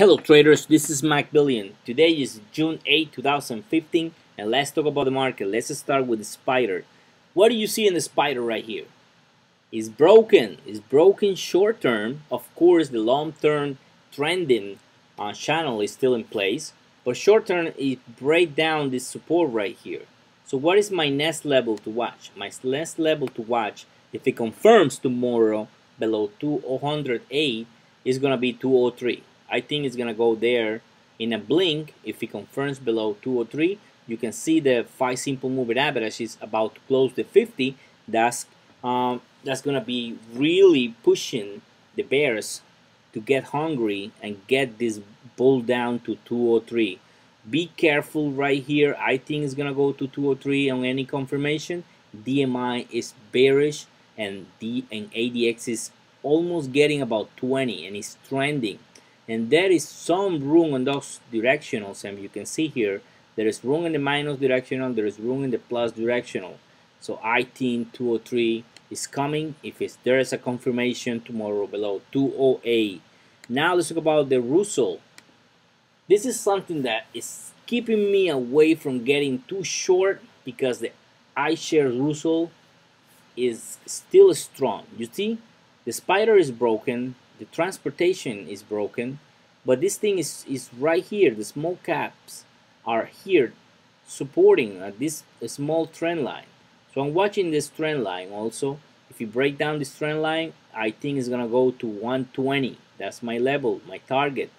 Hello traders, this is McBillion. Today is June 8, 2015, and let's talk about the market. Let's start with the spider. What do you see in the spider right here? It's broken. It's broken short term. Of course, the long term trending channel is still in place, but short term it break down this support right here. So what is my next level to watch? My next level to watch, if it confirms tomorrow below 208, is gonna be 203. I think it's gonna go there in a blink. If it confirms below 203, you can see the 5 simple moving average is about to close the 50. That's gonna be really pushing the bears to get hungry and get this bull down to 203. Be careful right here. I think it's gonna go to 203 on any confirmation. DMI is bearish and ADX is almost getting about 20 and it's trending. And there is some room on those directionals, and you can see here there is room in the minus directional, there is room in the plus directional. So I think 203 is coming if there is a confirmation tomorrow below 208. Now let's talk about the Russell. This is something that is keeping me away from getting too short because the iShares Russell is still strong. You see, the spider is broken, the transportation is broken, but this thing is right here. The small caps are here supporting this small trend line. So I'm watching this trend line also. If you break down this trend line, I think it's gonna go to 120. That's my level, my target.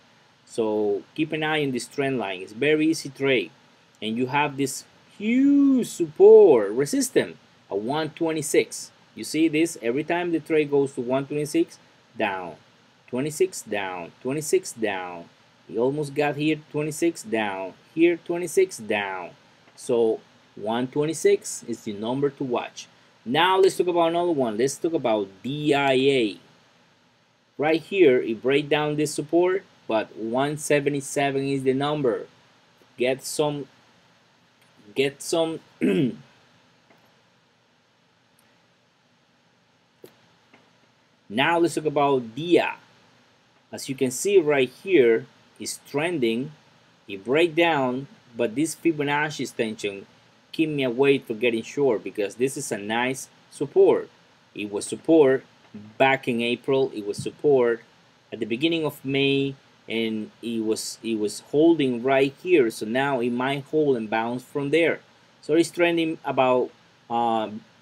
So keep an eye on this trend line. It's very easy trade, and you have this huge support resistance at 126. You see this every time the trade goes to 126, down, 26 down, 26 down. We almost got here, 26 down, here 26 down. So 126 is the number to watch. Now let's talk about another one. Let's talk about DIA. Right here, it break down this support, but 177 is the number. Get some Now let's talk about DIA. As you can see right here, it's trending. It break down, but this Fibonacci extension keep me away from getting short because this is a nice support. It was support back in April. It was support at the beginning of May, and it was holding right here. So now it might hold and bounce from there. So it's trending about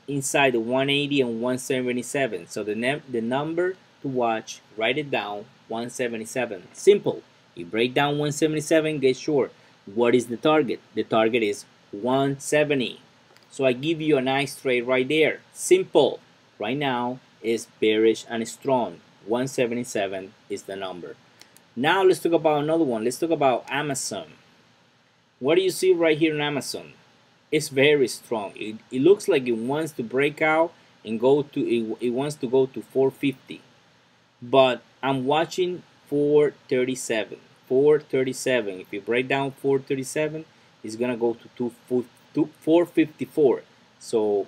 inside the 180 and 177. So the number to watch, write it down, 177. Simple. You break down 177, get short. What is the target? The target is 170. So I give you a nice trade right there. Simple. Right now is bearish and strong. 177 is the number. Now let's talk about another one. Let's talk about Amazon. What do you see right here in Amazon? It's very strong. It looks like it wants to break out and go to it wants to go to 450. But I'm watching 437. 437. If you break down 437, it's gonna go to 454. So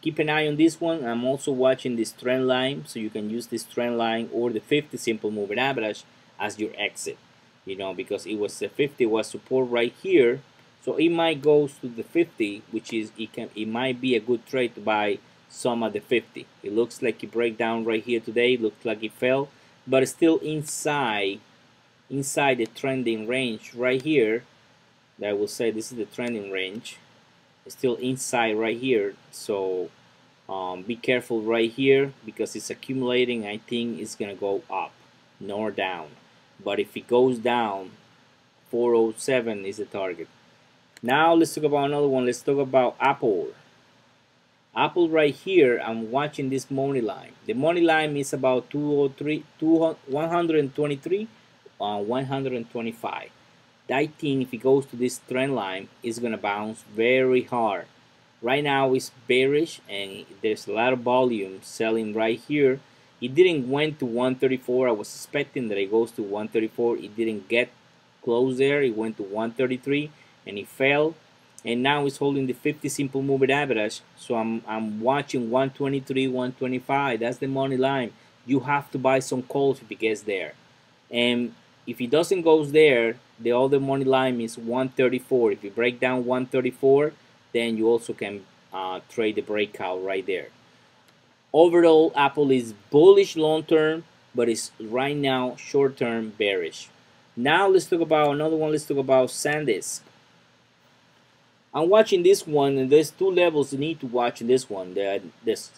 keep an eye on this one. I'm also watching this trend line, so you can use this trend line or the 50 simple moving average as your exit. You know, because it was the 50 was support right here. So it might go to the 50, which is it might be a good trade to buy some at the 50. It looks like it break down right here today. It looks like it fell, but it's still inside the trending range right here. That I will say this is the trending range. It's still inside right here. So be careful right here because it's accumulating. I think it's gonna go up, nor down. But if it goes down, 407 is the target. Now let's talk about another one. Let's talk about Apple. Apple right here, I'm watching this money line. The money line is about 203, 123, 125. I think if it goes to this trend line, it's gonna bounce very hard. Right now it's bearish and there's a lot of volume selling right here. It didn't went to 134. I was expecting that it goes to 134. It didn't get close there. It went to 133 and it fell. And now it's holding the 50 simple moving average. So I'm watching 123, 125. That's the money line. You have to buy some calls if it gets there. And if it doesn't goes there, the other money line is 134. If you break down 134, then you also can trade the breakout right there. Overall, Apple is bullish long term, but it's right now short term bearish. Now let's talk about another one. Let's talk about SanDisk. I'm watching this one, and there's two levels you need to watch in this one. The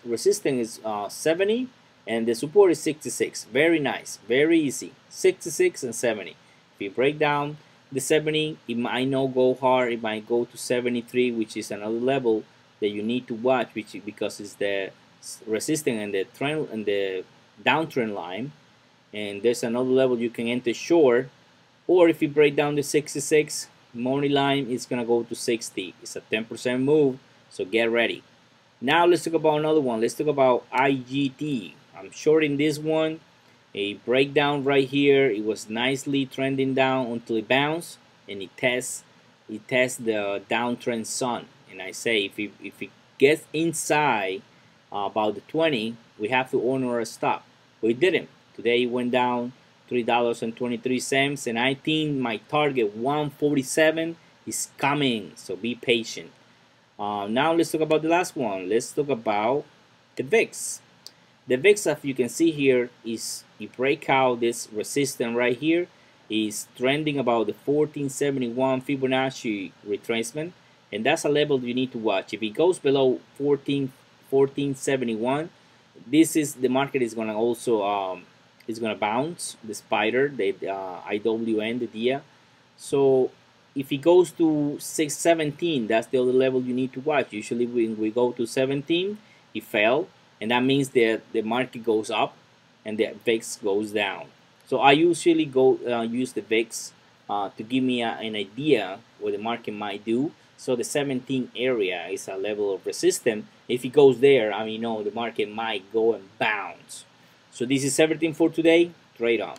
resistance is 70, and the support is 66. Very nice, very easy. 66 and 70. If you break down the 70, it might not go hard. It might go to 73, which is another level that you need to watch, because it's the resistance and the trend and the downtrend line. And there's another level you can enter short, or if you break down the 66. Money line is gonna go to 60. It's a 10% move, so get ready. Now let's talk about another one. Let's talk about IGT. I'm shorting this one. A breakdown right here. It was nicely trending down until it bounced, and it tests the downtrend zone. And I say if it gets inside about the 20, we have to honor a stop. We didn't. Today it went down $3.23, and I think my target 147 is coming, so be patient. Now let's talk about the last one. Let's talk about the VIX. The VIX, as you can see here, is it break out this resistance right here, is trending about the 1471 Fibonacci retracement, and that's a level you need to watch. If it goes below 1471, this is the market is gonna also it's gonna bounce the spider, the IWN, the DIA. So if it goes to 617, that's the other level you need to watch. Usually when we go to 17, it fell, and that means that the market goes up and the VIX goes down. So I usually go use the VIX to give me an idea what the market might do. So the 17 area is a level of resistance. If it goes there, I mean, the market might go and bounce. So this is everything for today. Trade on.